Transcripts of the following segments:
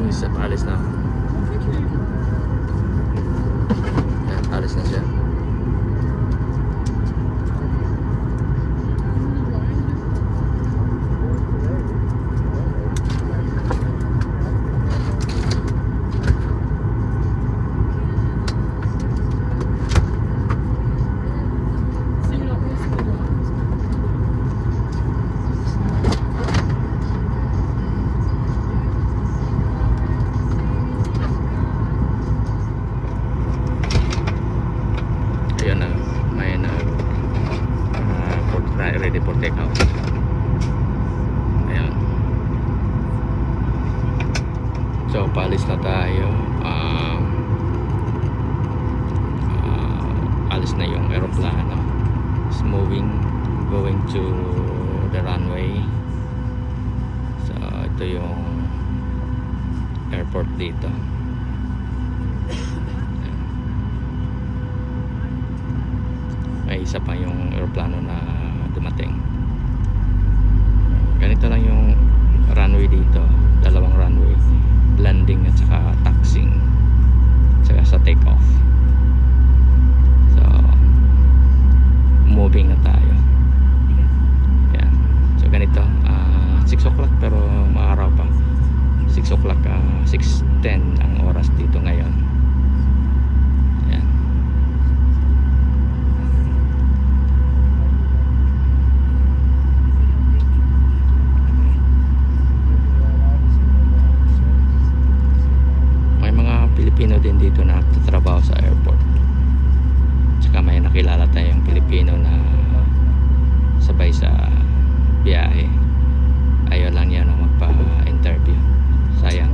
yung isa paalis na. Yan, paalis na siya. Ready for take out. Ayan. So paalis na tayo. Alis na yung aeroplano. It's moving, going to the runway. So ito yung airport dito. Ayan. May isa pa yung aeroplano na dumating. Ganito lang yung runway dito, dalawang runway, landing at saka taxiing, saka sa take off. So moving na tayo. Yan. So ganito, 6 o'clock pero maaraw pa. 6 o'clock, 6:10 ang oras dito ngayon. Yan. Pilipino din dito na nagtatrabaho sa airport. Tsaka may nakilala tayong Pilipino na sabay sa biyahe. Ayaw lang niya na magpa-interview. Sayang.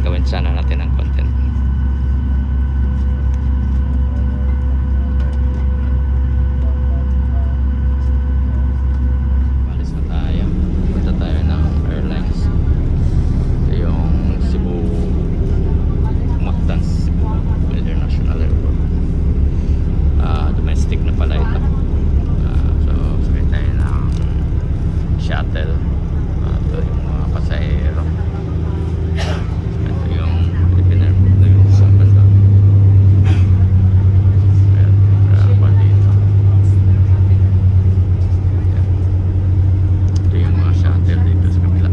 Gawin sana natin ang content. Balis na tayo. Punta tayo ng airlines. Ito yung Cebu International Airport. Domestic na pala ito. So sakay tayo ng shuttle. Ito yung mga pasahero. Ito yung Philippine Airport na yung sa banda. Ayan, pa dito. Ito yung mga shuttle dito sa kabila.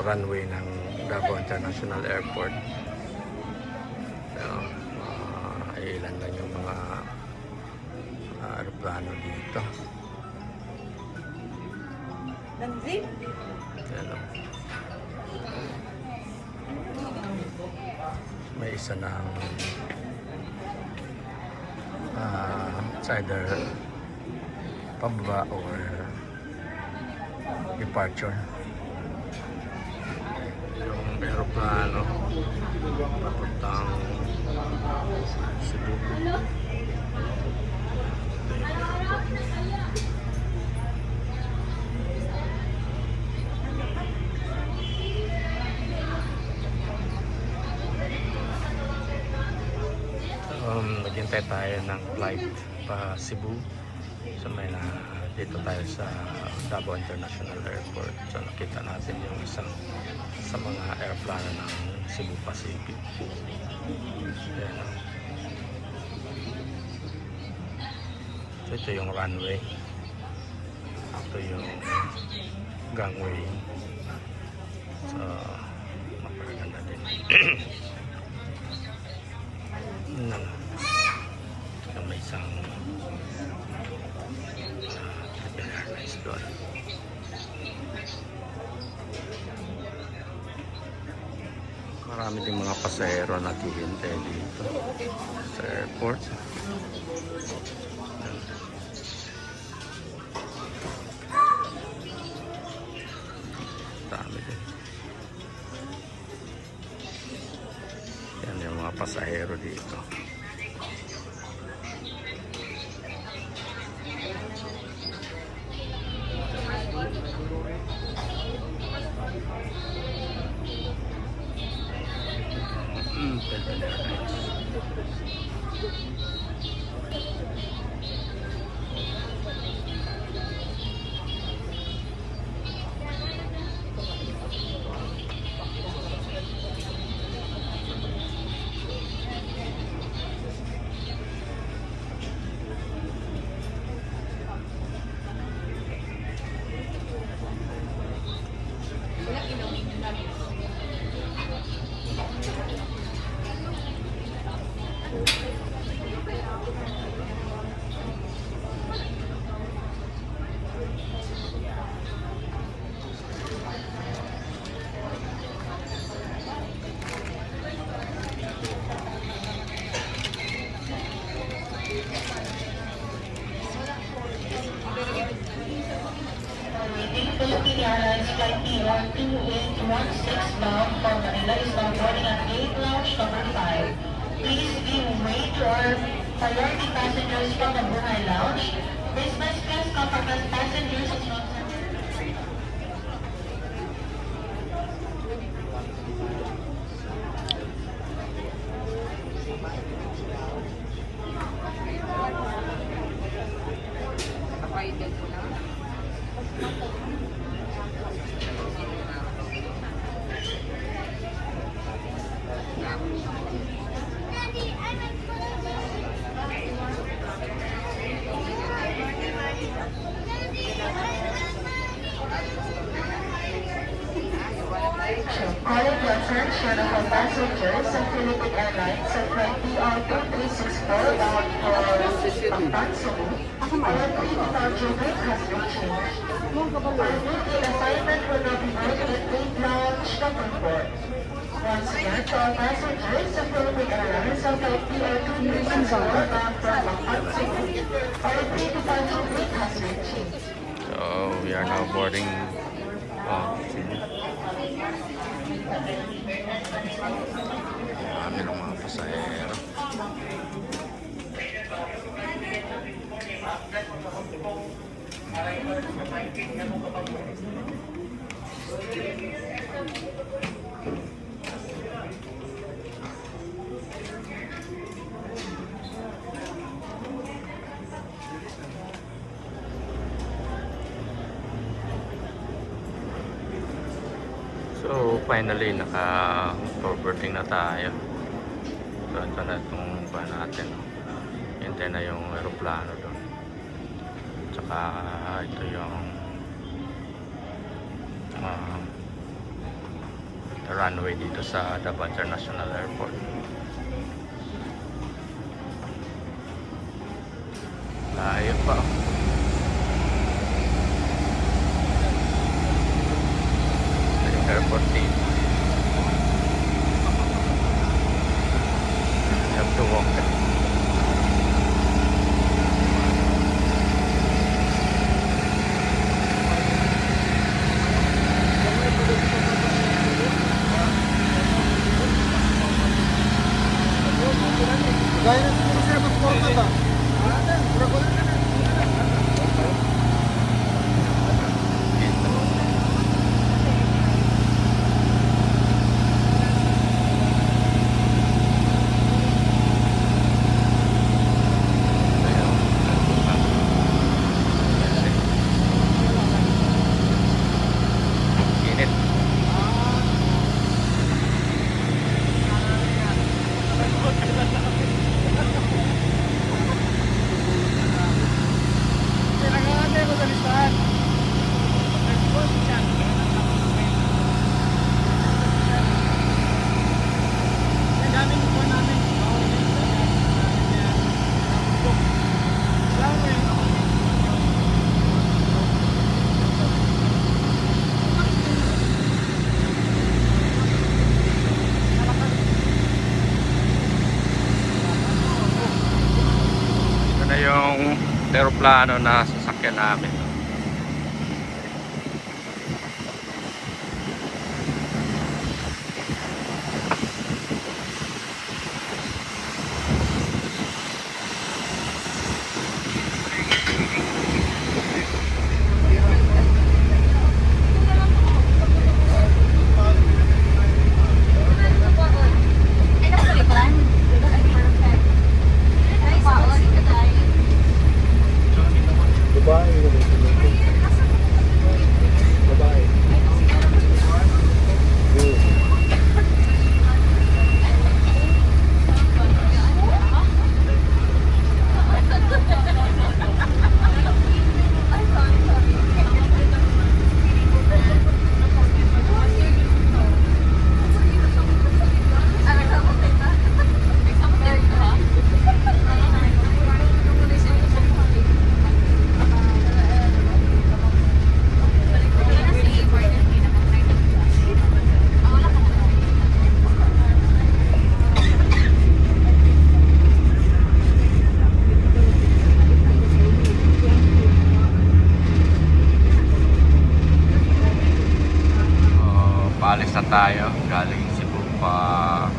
Runway ng Davao International Airport. So, ilan lang yung mga aeroplano dito. Ayan, may isa ng it's either pababa or departure. Yung aeroplano papuntang Cebu. Naghintay tayo ng flight pa Cebu. So may dito tayo sa Davao International Airport. So nakita natin yung isang sa mga airplano ng Cebu Pacific. Ayan. So ito yung runway. Ito yung gangway. So, napakaganda din. Yun. So, may isang Philippine Airlines doon. Marami ding mga pasahero naghihintay dito sa airport. Dami din. Yan yung mga pasahero dito. Philippine Airlines. Philippine Airlines Flight PR2816 bound for Manila is now boarding at gate lounge number 5. Please give way to our priority passengers from the Buhay Lounge. Business class, comfort class passengers is not calling the attention of all passengers of Philippine Airlines at flight PR2364 bound for Pampansulu. Our pre-departure gate has been changed. Our meeting assignment will now be boarding at gate lounge number 4. Once again, to all passengers of Philippine Airlines of flight PR2364 bound for Pampansulu, our pre-departure gate has been changed. So, we are now boarding. Marami ng mga pasahero. So finally naka-boarding na tayo. So ito na itong ba natin. Hintay na yung aeroplano doon. Tsaka ito yung runway dito sa Davao International Airport. Layo pa. Airport team. You have to walk. Gaya na siguro siya magporta ba? Ano? aeroplano na sasakyan namin. Paalis na tayo galing Cebu pa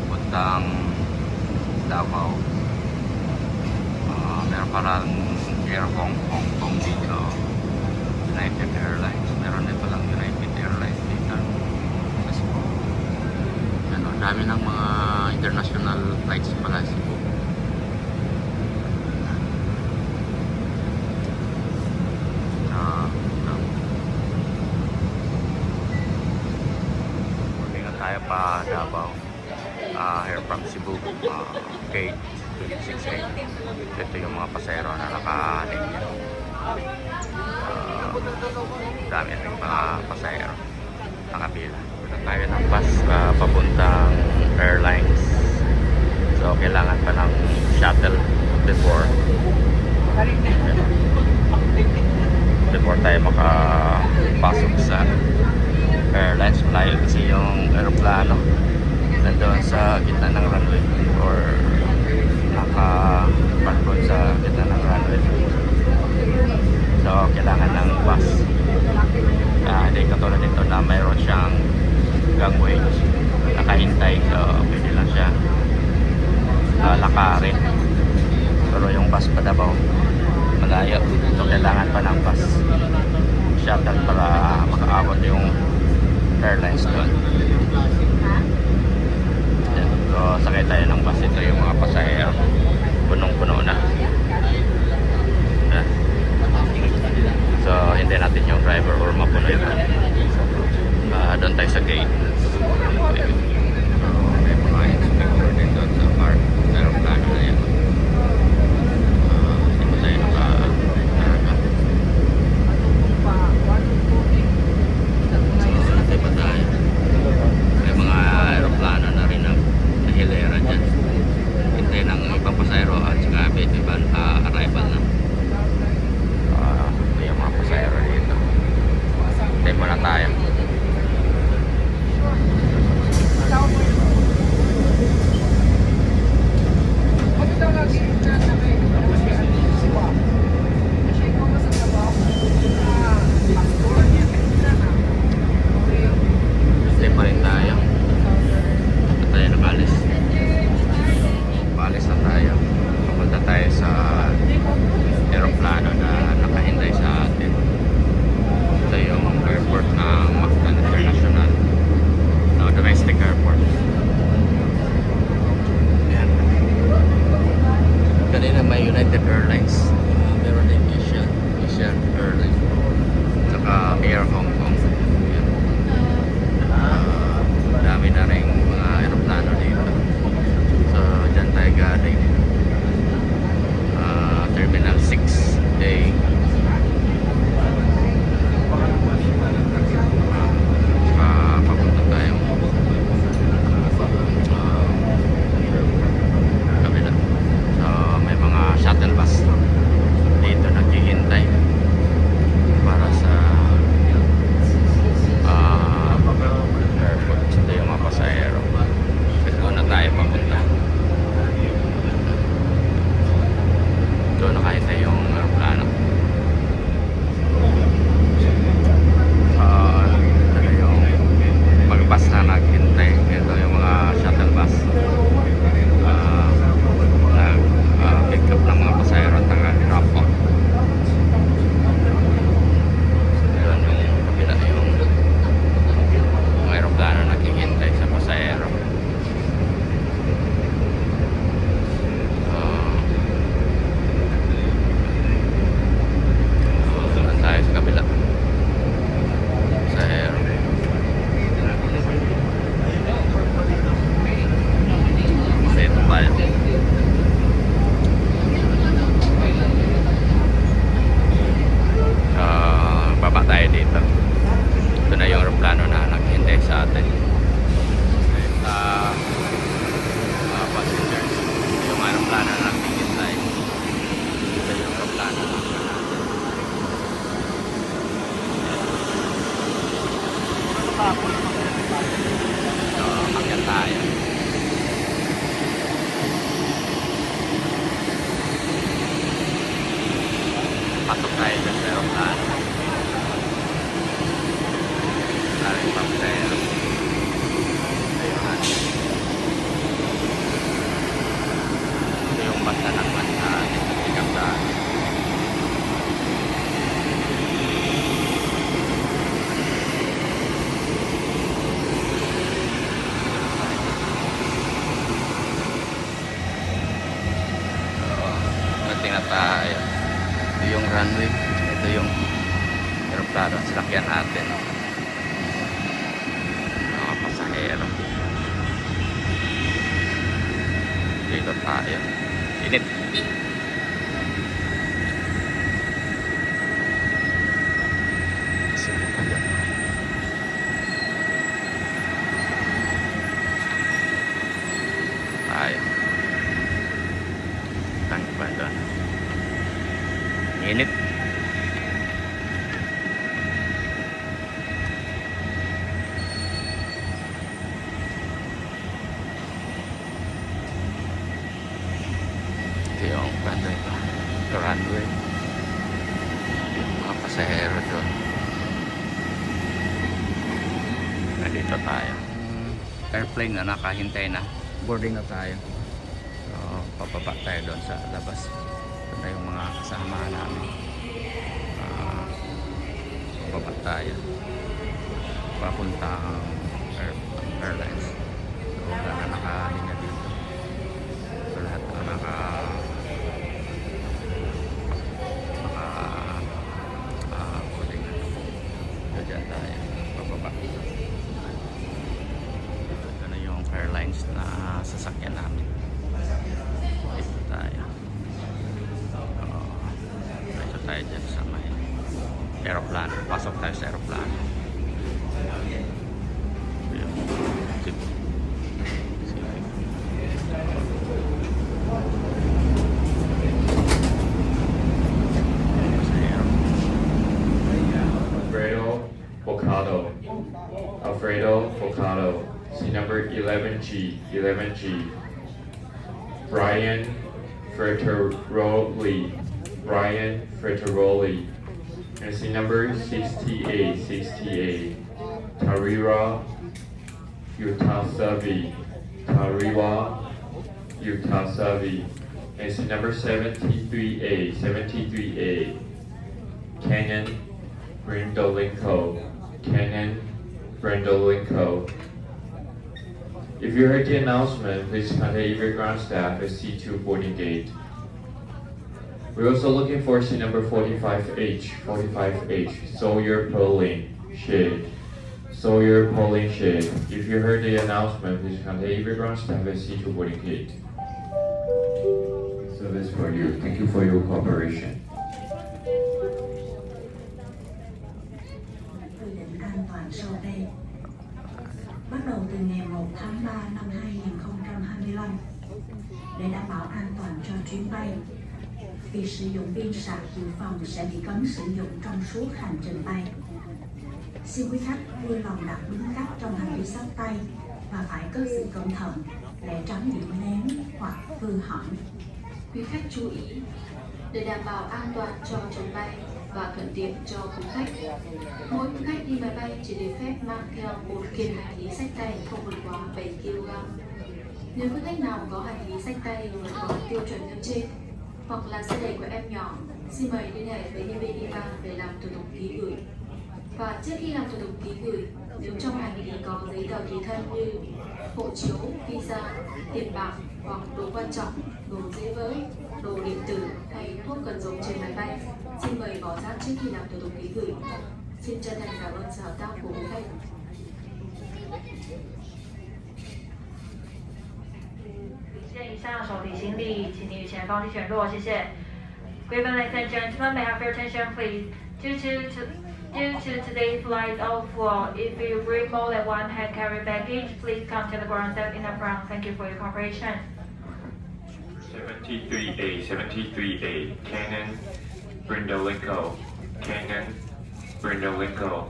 puntang Davao. Meron parang Air Hong Kong dito, United Airlines. Meron dito lang United Airlines dito sa Cebu. Ano, dami ng mga international flights pala sa Cebu. Tayo pa Davao, here from Cebu, gate 268. Ito yung mga pasahero na nakahanin dito. Dami rin mga pasahero nakapila. Punta tayo ng bus papuntang airlines, so kailangan pa ng shuttle before tayo makapasok sa airlines flyer, kasi yung aeroplano nandoon sa gitna ng runway or naka-parkon sa gitna ng runway, so kailangan ng bus. Hindi katulad nito na mayroon siyang gangway nakahintay, so pwede lang siya lakarin. Pero yung bus pa Davao malayo, so kailangan pa ng bus shuttle para makaabot yung airlines doon. So sakay tayo ng bus. Ito yung mga pasahero, punong-puno na. So hindi natin yung driver or mapuno yun. Doon tayo sa gate. May mga inspector din doon sa park, aeroplano na yan. Hindi pa tayo naka-araga. May mga aeroplano na rin na hilera dyan. Hintay ng ibang pasayro at saka ibang arrival na. Ito yung mga pasayro dito. Hintay muna tayo. Hintay pa rin tayo. At tayo nakalis. Paalis na tayo. Pupunta tayo sa aeroplano na nakahintay sa atin. Ito yung airport ng Mactan. Nandito tayo. Airplane na, nakahintay na. Boarding na tayo. So, pababa tayo doon sa labas. Ito na yung mga kasama namin. Pababa tayo. Papuntang airlines. So, wala na nakalinya dito. So, lahat na boarding na. So, dyan tayo. Pababa. Ito na yung airlines na sasakyan namin. Ito tayo. Ito tayo dyan sa may aeroplano. Pasok tayo sa aeroplano. Alfredo Focado, seat number 11G, 11G. Brian Fretteroli, and seat number 60A, 60A. Tariwa Utasavi, and seat number 73A, 73A. Cannon Brindolinko. If you heard the announcement, please contact your ground staff at C2 boarding gate. We're also looking for seat number 45H, Sawyer Polling Shade. If you heard the announcement, please contact your ground staff at C2 boarding gate. Service for you. Thank you for your cooperation. Sau đây, bắt đầu từ ngày 1 tháng 3 năm 2025, để đảm bảo an toàn cho chuyến bay, việc sử dụng pin sạc dự phòng sẽ bị cấm sử dụng trong suốt hành trình bay. Xin quý khách vui lòng đặt đúng cách trong hành lý xách tay và phải cất giữ cẩn thận để tránh bị ném hoặc hư hỏng. Quý khách chú ý, để đảm bảo an toàn cho chuyến bay và thuận tiện cho quý khách, mỗi quý khách đi máy bay chỉ được phép mang theo một kiện hành lý xách tay không vượt quá 7 kg. Nếu quý khách nào có hành lý xách tay vượt quá tiêu chuẩn nêu trên hoặc là xe đẩy của em nhỏ, xin mời liên hệ với nhân viên y tế để làm thủ tục ký gửi. Và trước khi làm thủ tục ký gửi, nếu trong hành lý có giấy tờ tùy thân như hộ chiếu, visa, tiền bạc hoặc đồ quan trọng, đồ dễ vỡ, đồ điện tử hay thuốc cần dùng trên máy bay, xin mời bỏ rác trước khi làm thủ tục ký gửi. Xin chân thành cảm ơn sự hợp tác của quý khách. 现以上手提行李，请你与前方地选弱，谢谢。Good evening, ladies and gentlemen, may I have your attention, please? Due to today's flight overflow, if you bring more than one hand carry baggage, please come to the ground step in the front. Thank you for your cooperation. 73A, Cannon Brindolinko,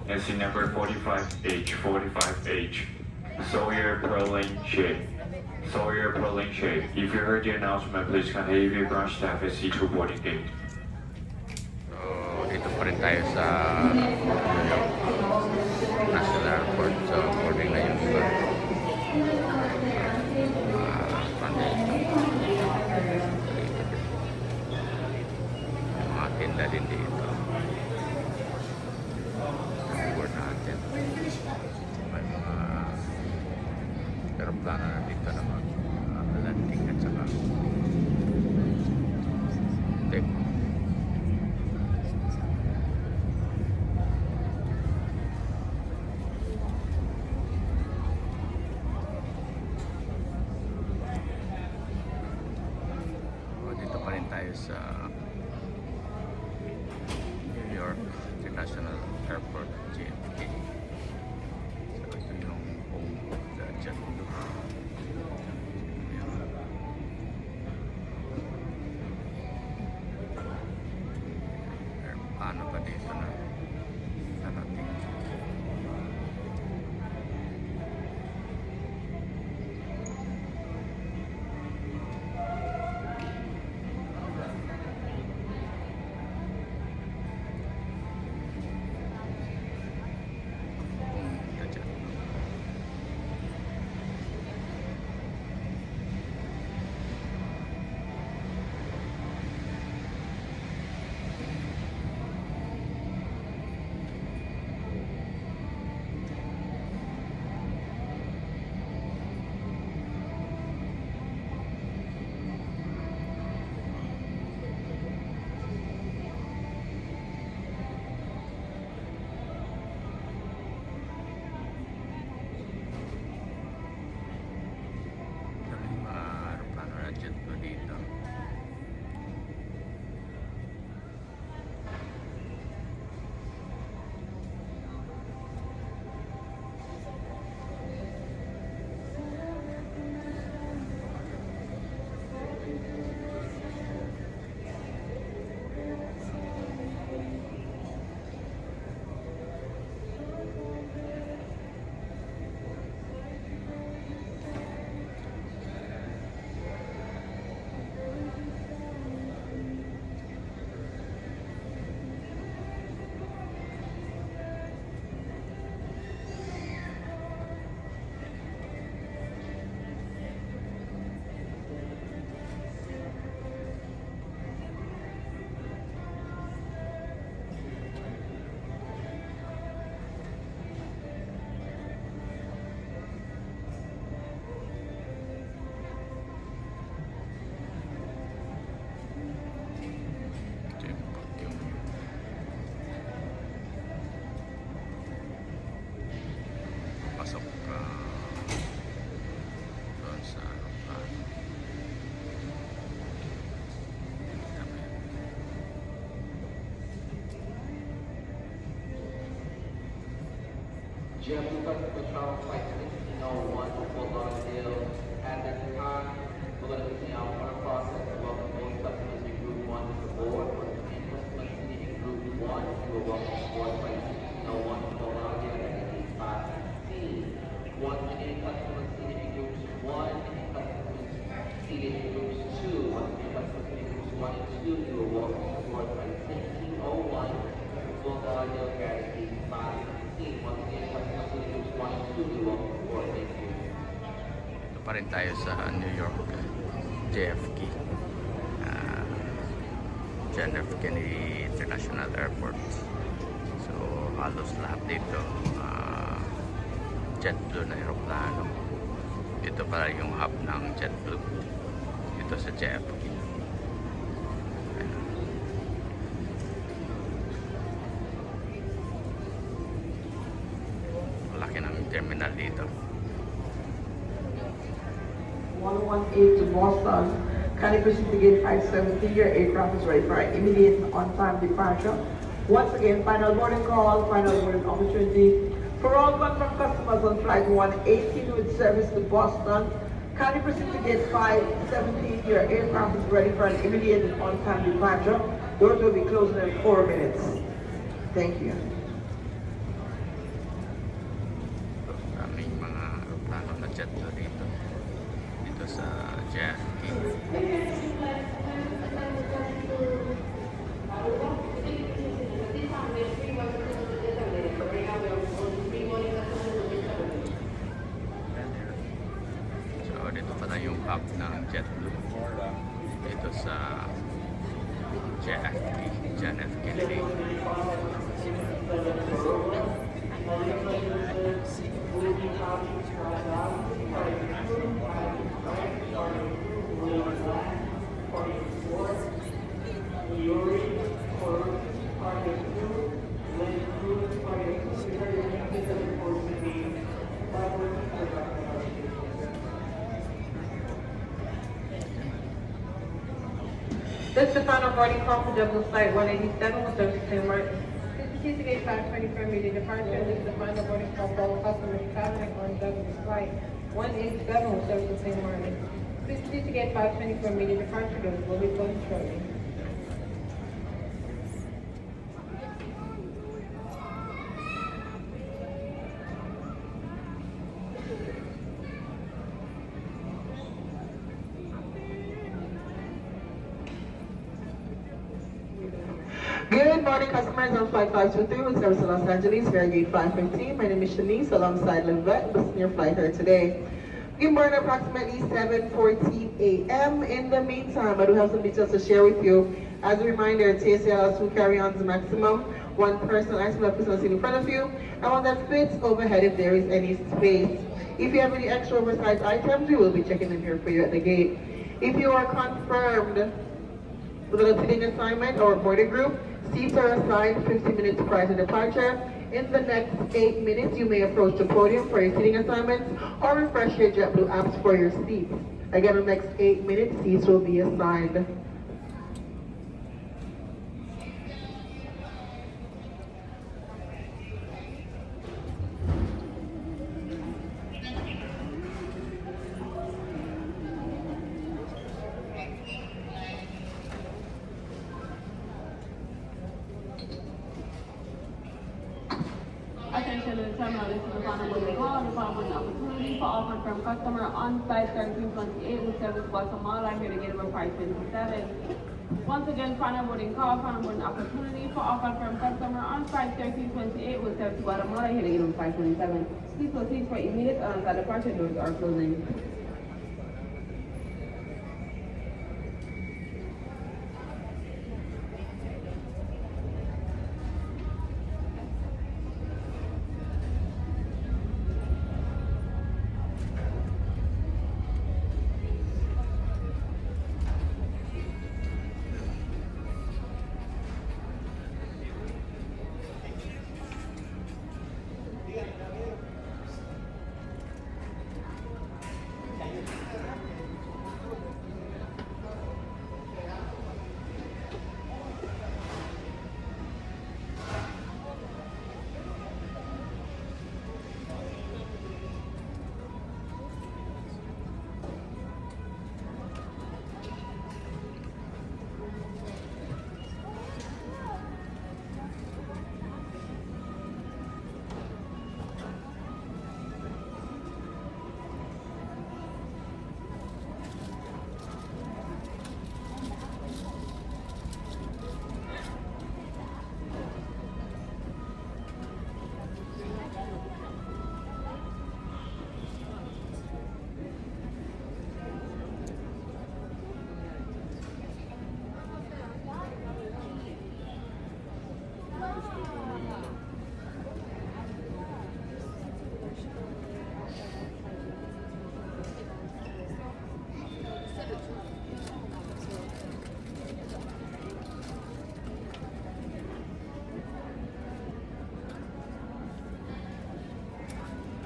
and seat number 45H, Sawyer Perlin Shade. If you heard the announcement, please contact your ground staff at C2 boarding gate. So, dito pa rin tayo sa New York National Airport. So, boarding na yung iba. Mga tinda din dito. Board natin. May mga aeroplano na dito na landing at saka take. Dito pa rin tayo sa New York International Airport, JFK. So ito yung home of the JetBlue. JetBlue customer travel flight 1601 to Fort Lauderdale. At this time, we're going to begin our order process to welcome those customers in Group 1 to board. And customers sitting in Group 1, you are welcome to board flight 1601 to Fort Lauderdale at gate 516. Once again, customers seated in Groups 1 and customers seated in Groups 2. Once again, customers seated in Groups 1 and 2, you are welcome to board flight 1601 to Fort Lauderdale at gate 516. Once again, customers seated in Groups 1 and 2, you are welcome to board. Thank you. Ito pa rin tayo sa New York JFK, John F. Kennedy International Airport. So halos lahat dito JetBlue na aeroplano. Ito pala yung hub ng JetBlue dito sa JFK. Malaki ng terminal dito. 118 to Boston. Kindly proceed to gate 570. Your aircraft is ready for immediate and on-time departure. Once again, final boarding call, final boarding opportunity. For all confirmed customers on flight 118 with service to Boston, kindly proceed to gate 570. Your aircraft is ready for an immediate and on-time departure. Doors will be closing in 4 minutes. Thank you. Maraming mga aeroplano na JetBlue dito sa JFK. So dito pala yung hub ng JetBlue dito sa JFK, John F. Kennedy. This is the final boarding call for JetBlue Flight 187 with service to Martin. Please proceed to gate 520 for immediate departure. This is the final boarding call for all customers traveling on JetBlue Flight 187 with service to St. Martin. Please proceed to gate 520 for immediate departure. Doors will be closing shortly. Good morning, customers on Flight 523 with service to Los Angeles. We are gate 515. My name is Shanice alongside Livette. This is your flight here today. Good morning, approximately 7:14 a.m. In the meantime, I do have some details to share with you. As a reminder, TSA allows 2 carry-ons maximum, 1 personal item that personal seat in front of you, and one that fits overhead if there is any space. If you have any extra oversized items, we will be checking them here for you at the gate. If you are confirmed with a sitting assignment or boarding group, seats are assigned 50 minutes prior to departure. In the next 8 minutes, you may approach the podium for your seating assignments or refresh your JetBlue apps for your seats. Again, in the next 8 minutes, seats will be assigned. Attention to the terminal, this is the final boarding call, the final boarding opportunity for all confirmed customer on flight 1328 with service to Guatemala, here to get over 527. Once again, final boarding call, final boarding opportunity for all confirmed customer on flight 1328 with service to Guatemala, here to get over 527. Please proceed for immediate onside departure, doors are closing.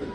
At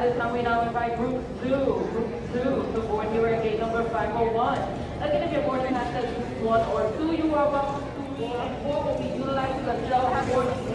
this time, we now invite Group 2 to board here at gate number 501. Again, if your boarding has said 1 or 2, you are welcome to board. 4 will be utilizing the shell boarding